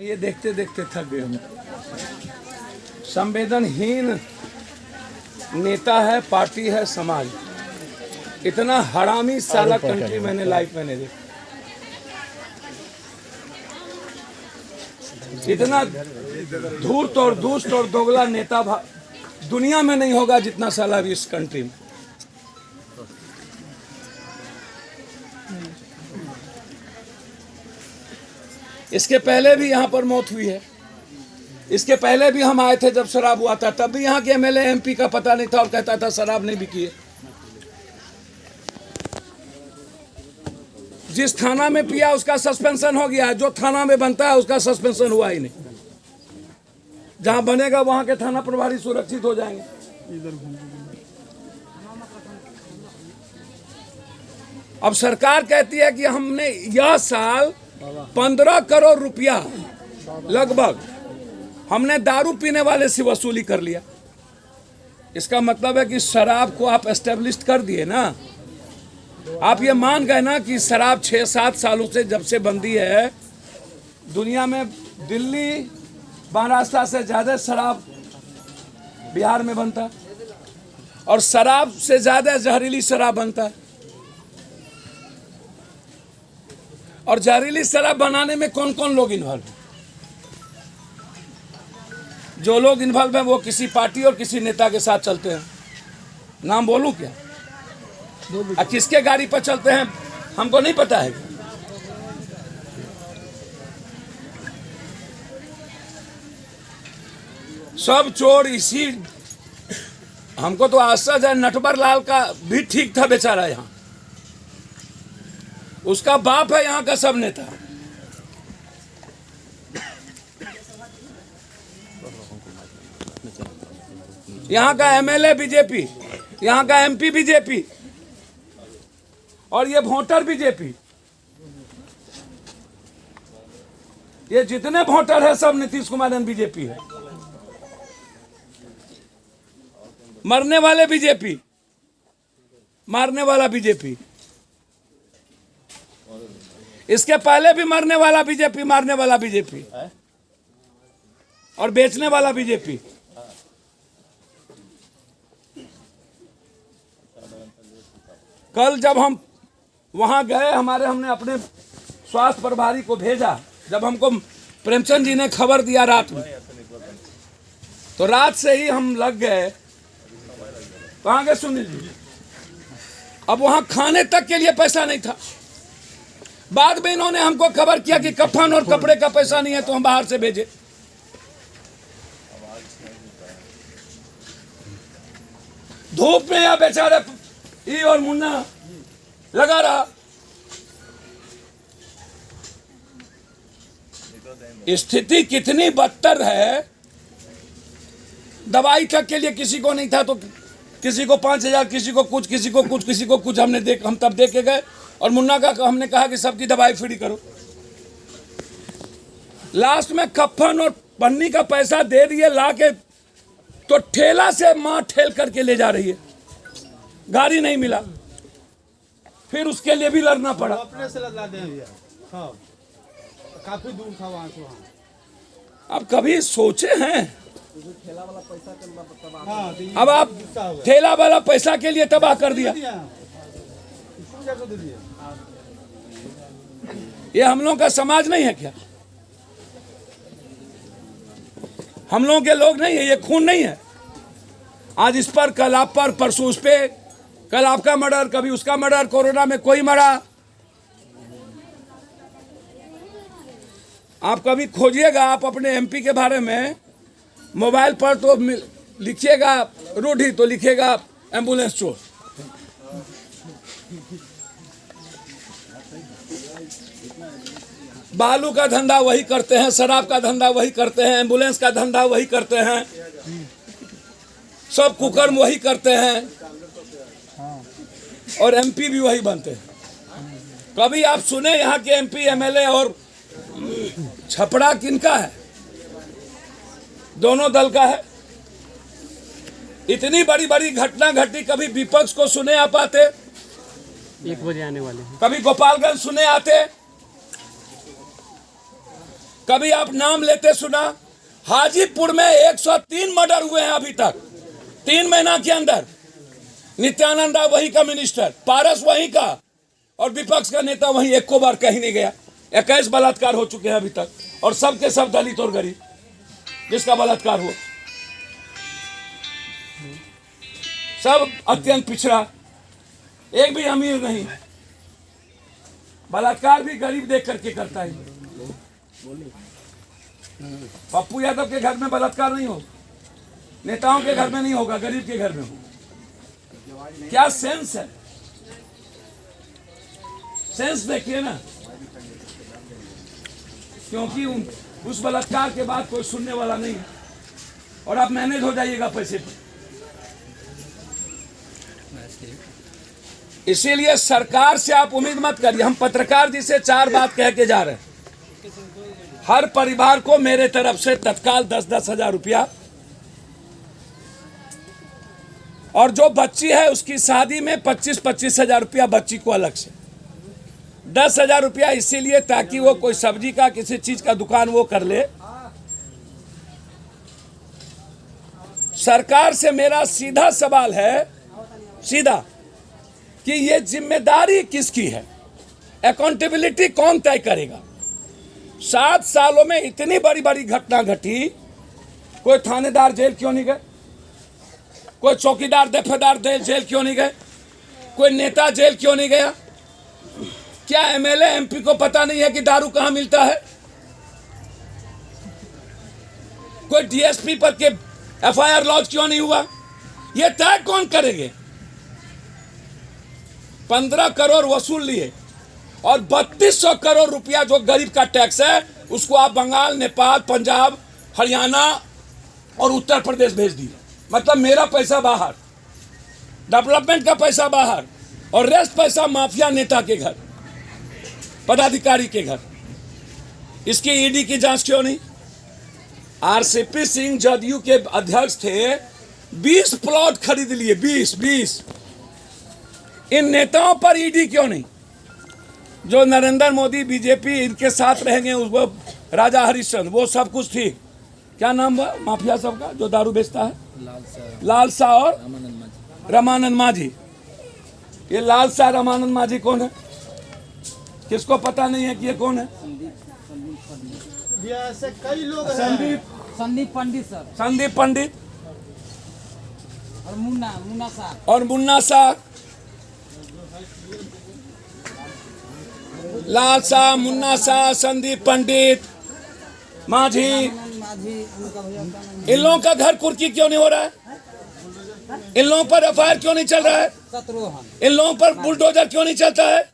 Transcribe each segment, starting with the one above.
ये देखते देखते थक गए हम। संवेदनहीन नेता है, पार्टी है, समाज। इतना हरामी साला कंट्री मैंने लाइफ में नहीं देखा। इतना धूर्त और दुष्ट और दोगला नेता दुनिया में नहीं होगा जितना साला भी इस कंट्री में। इसके पहले भी यहाँ पर मौत हुई है। इसके पहले भी हम आए थे जब शराब हुआ था, तब भी यहाँ के एमएलए एमपी का पता नहीं था और कहता था शराब नहीं बिकी है। जिस थाना में पिया उसका सस्पेंशन हो गया, जो थाना में बनता है उसका सस्पेंशन हुआ ही नहीं। जहां बनेगा वहां के थाना प्रभारी सुरक्षित हो जाएंगे। अब सरकार कहती है कि हमने यह साल 15 करोड़ रुपया लगभग हमने दारू पीने वाले से वसूली कर लिया। इसका मतलब है कि शराब को आप एस्टेब्लिश कर दिए ना। आप ये मान गए ना कि शराब 6-7 सालों से जब से बंदी है दुनिया में, दिल्ली महाराष्ट्र से ज्यादा शराब बिहार में बनता है और शराब से ज्यादा जहरीली शराब बनता है। और जहरीली शराब बनाने में कौन कौन लोग इन्वॉल्व हैं? जो लोग इन्वॉल्व हैं वो किसी पार्टी और किसी नेता के साथ चलते हैं। नाम बोलूं क्या? किसके गाड़ी पर चलते हैं हमको नहीं पता है। सब चोर इसी, हमको तो आश्चर्य है, नटवर लाल का भी ठीक था बेचारा। यहाँ उसका बाप है यहाँ का सब नेता। यहाँ का एमएलए बीजेपी, यहाँ का एमपी बीजेपी और ये वोटर बीजेपी। ये जितने वोटर है सब नीतीश कुमार एंड बीजेपी है। मरने वाले बीजेपी, मारने वाला बीजेपी। इसके पहले भी मरने वाला बीजेपी, मारने वाला बीजेपी और बेचने वाला बीजेपी। कल जब हम वहां गए, हमने अपने स्वास्थ्य प्रभारी को भेजा। जब हमको प्रेमचंद जी ने खबर दिया रात में, तो रात से ही हम लग गए। कहाँ गए सुनील जी? अब वहां खाने तक के लिए पैसा नहीं था। बाद में इन्होंने हमको खबर किया कि कफन और कपड़े का पैसा नहीं है तो हम बाहर से भेजे। धूप में या बेचारे ई और मुन्ना लगा रहा। स्थिति कितनी बदतर है। दवाई तक के लिए किसी को नहीं था तो किसी को 5,000, किसी को कुछ, किसी को कुछ, किसी को कुछ। हम तब देख के गए और मुन्ना का हमने कहा कि सबकी दवाई फ्री करो। लास्ट में कफन और पन्नी का पैसा दे दिए ला के, तो ठेला से मां ठेल करके ले जा रही है। गाड़ी नहीं मिला, फिर उसके लिए भी लड़ना पड़ा। अपने से लगा दे हाँ, काफी दूर था वहां से वहां। अब कभी सोचे हैं? ठेला वाला पैसा अब आप ठेला वाला पैसा के लिए तबाह कर दिया। ये हम लोगों का समाज नहीं है क्या? हम लोगों के लोग नहीं है? ये खून नहीं है? आज इस पर, कल आप पर, परसों उस पे, कल आपका मर्डर, कभी उसका मर्डर, कोरोना में कोई मरा। आप कभी खोजिएगा, आप अपने एमपी के बारे में मोबाइल पर तो लिखिएगा रूढ़ी, तो लिखिएगा एम्बुलेंस चोर। बालू का धंधा वही करते हैं, शराब का धंधा वही करते हैं, एम्बुलेंस का धंधा वही करते हैं, सब कुकर्म वही करते हैं और एमपी भी वही बनते हैं। कभी आप सुने यहाँ के एमपी एमएलए और छपड़ा किनका है? दोनों दल का है। इतनी बड़ी बड़ी घटना घटी, कभी विपक्ष को सुने आप आते? 1 बजे आने वाले हैं। कभी गोपालगंज सुने आते? कभी आप नाम लेते सुना? हाजीपुर में 103 मर्डर हुए हैं अभी तक 3 महीना के अंदर। नित्यानंद राय वहीं का मिनिस्टर, पारस वहीं का, और विपक्ष का नेता वहीं, एको बार कहीं नहीं गया। 21 बलात्कार हो चुके हैं अभी तक, और सब के सब दलित और गरीब जिसका बलात्कार हुआ, सब अत्यंत पिछड़ा, एक भी अमीर नहीं। बलात्कार भी गरीब देख करके करता है। पप्पू यादव के घर में बलात्कार नहीं हो, नेताओं के घर में नहीं होगा, गरीब के घर में हो। क्या सेंस है? सेंस देखिए ना, क्योंकि उस बलात्कार के बाद कोई सुनने वाला नहीं है, और आप मैनेज हो जाइएगा पैसे पर। इसीलिए सरकार से आप उम्मीद मत करिए। हम पत्रकार जी से 4 बात कह के जा रहे हैं। हर परिवार को मेरे तरफ से तत्काल 10-10 हजार रुपया, और जो बच्ची है उसकी शादी में 25-25 हजार रुपया बच्ची को अलग से, 10 हजार रुपया इसीलिए ताकि वो कोई सब्जी का किसी चीज का दुकान वो कर ले। सरकार से मेरा सीधा सवाल है, सीधा, कि ये जिम्मेदारी किसकी है? अकाउंटेबिलिटी कौन तय करेगा? 7 सालों में इतनी बड़ी बड़ी घटना घटी, कोई थानेदार जेल क्यों नहीं गए? कोई चौकीदार दफेदार जेल क्यों नहीं गए? कोई नेता जेल क्यों नहीं गया? क्या एमएलए एमपी को पता नहीं है कि दारू कहां मिलता है? कोई डीएसपी पर के एफआईआर लॉन्च क्यों नहीं हुआ? यह तय कौन करेंगे? 15 करोड़ वसूल लिए, और 3200 करोड़ रुपया जो गरीब का टैक्स है उसको आप बंगाल, नेपाल, पंजाब, हरियाणा और उत्तर प्रदेश भेज दिए। मतलब मेरा पैसा बाहर, डेवलपमेंट का पैसा बाहर, और रेस्ट पैसा माफिया नेता के घर, पदाधिकारी के घर। इसकी ईडी की जांच क्यों नहीं? आरसीपी सिंह जदयू के अध्यक्ष थे, 20 प्लॉट खरीद लिए, 20। इन नेताओं पर ईडी क्यों नहीं? जो नरेंद्र मोदी, बीजेपी इनके साथ रहेंगे, उसको राजा हरिश्चंद्र, वो सब कुछ ठीक। क्या नाम हुआ माफिया सबका जो दारू बेचता है? लाल शाह और रामानंद माझी। ये लाल शाह रामानंद माझी कौन है? किसको पता नहीं है कि ये कौन है? ऐसे कई लोग हैं। संदीप पंडित सर, संदीप पंडित और मुन्ना शाह, और मुन्ना शाह। लाल शाह, मुन्ना शाह, संदीप पंडित, माझी, इन लोगों का घर कुर्की क्यों नहीं हो रहा है? इन लोगों पर एफआईआर क्यों नहीं चल रहा है? इन लोगों पर बुलडोजर क्यों नहीं चलता है?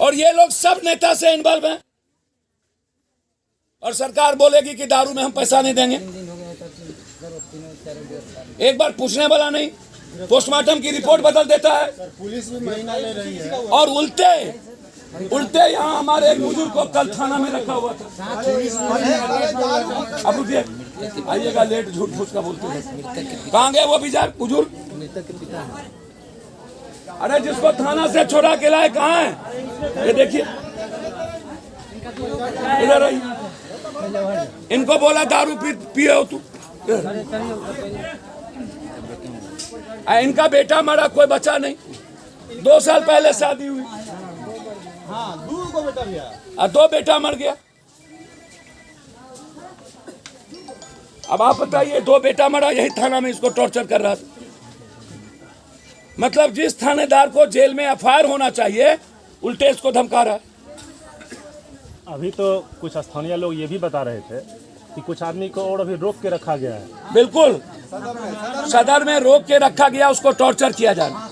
और ये लोग सब नेता से इन्वॉल्व हैं, और सरकार बोलेगी कि दारू में हम पैसा नहीं देंगे। एक बार पूछने वाला नहीं, पोस्टमार्टम की रिपोर्ट बदल देता है। पुलिस भी महीना ले रही है। और उल्टे यहाँ हमारे एक बुजुर्ग को कल थाना में रखा हुआ था। अब रुकिए, आइएगा लेट, झूठ फूस का बोलते हैं। कहाँ गए वो बुजुर्ग? अरे जिसको थाना से छोड़ा के लाए कहाँ है? ये देखिए, इधर आइए। इनको बोला दारू पिए हो तू? इनका बेटा मरा, कोई बचा नहीं। 2 साल पहले शादी हुई, हाँ, 2 बेटा भी है, और 2 बेटा मर गया। अब आप बताइए, 2 बेटा मरा, यही थाना में इसको टॉर्चर कर रहा था। मतलब जिस थानेदार को जेल में एफआईआर होना चाहिए, उल्टे इसको धमका रहा है। अभी तो कुछ स्थानीय लोग ये भी बता रहे थे कि कुछ आदमी को और अभी रोक के रखा गया है। बिल्कुल, सदर में रोक के रखा गया, उसको टॉर्चर किया जा रहा है।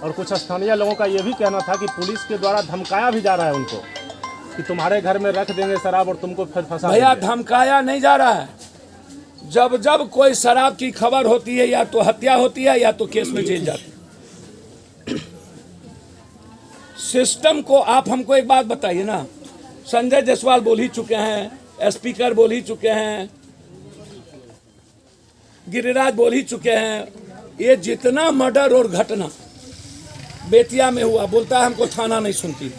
और कुछ स्थानीय लोगों का ये भी कहना था कि पुलिस के द्वारा धमकाया भी जा रहा है उनको कि तुम्हारे घर में रख देंगे शराब और तुमको फिर फंसा भैया, देंगे। धमकाया नहीं जा रहा है। जब जब कोई शराब की खबर होती है, या तो हत्या होती है या तो केस में जेल जाती है। सिस्टम को आप हमको एक बात बताइए ना, संजय जायसवाल बोल ही चुके हैं, स्पीकर बोल ही चुके हैं, गिरिराज बोल ही चुके हैं, ये जितना मर्डर और घटना बेतिया में हुआ, बोलता है हमको थाना नहीं सुनती।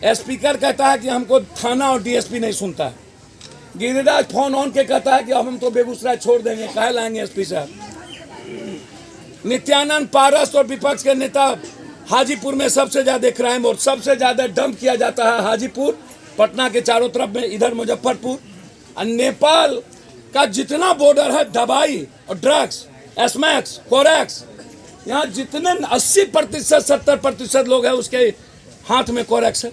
स्पीकर कहता है कि हमको थाना और डीएसपी नहीं सुनता है। गिरिराज फोन ऑन के कहता है कि अब हम तो बेगूसराय छोड़ देंगे, काहे लाएंगे एसपी साहब। नित्यानंद पारस और विपक्ष के नेता हाजीपुर में सबसे ज्यादा क्राइम और सबसे ज्यादा डंप किया जाता है हाजीपुर, पटना के चारों तरफ में, इधर मुजफ्फरपुर। और नेपाल का जितना बॉर्डर है दवाई और ड्रग्स, एसमैक्स, कोरेक्स, यहाँ जितने 80% 70% लोग हैं उसके हाथ में कोरेक्स है।